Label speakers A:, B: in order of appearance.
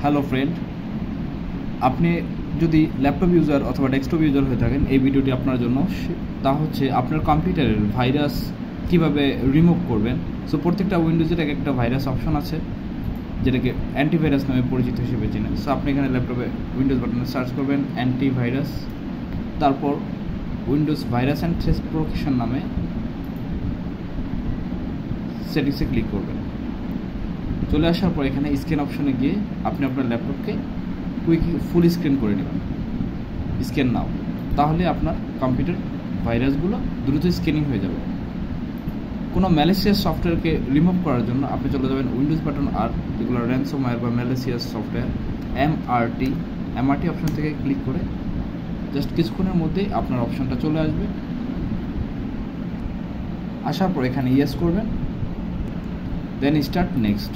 A: Hello friend, আপনি যদি laptop user অথবা ডেস্কটপ ইউজার হয়ে থাকেন, এই ভিডিওটি আপনার জন্য। তা হচ্ছে আপনার কম্পিউটারের ভাইরাস কিভাবে রিমুভ করবেন। সো প্রত্যেকটা উইন্ডোজের এক একটা ভাইরাস অপশন আছে, যেটাকে অ্যান্টিভাইরাস নামে পরিচিত হিসেবে চেনেন। সো আপনি এখানে ল্যাপটপে উইন্ডোজ বাটনে সার্চ করবেন অ্যান্টিভাইরাস, তারপর Windows virus and threat protection নামে সেটিংসে ক্লিক করবেন। চলে আসার পর এখানে স্ক্যান অপশনে গিয়ে আপনি আপনার ল্যাপটপকে ফুল স্ক্রিন করে নেবেন, স্ক্যান নাও। তাহলে আপনার কম্পিউটার ভাইরাসগুলো দ্রুত স্ক্যানিং হয়ে যাবে। কোনো ম্যালিসিয়াস সফটওয়্যারকে রিমুভ করার জন্য আপনি চলে যাবেন উইন্ডোজ বাটন আর, যেগুলো র্যানসমওয়্যার বা ম্যালিসিয়াস সফটওয়্যার, এমআরটি অপশন থেকে ক্লিক করে জাস্ট কিছুক্ষণের মধ্যেই আপনার অপশনটা চলে আসবে। আসার পর এখানে ইয়েস করবেন, দেন স্টার্ট নেক্সট।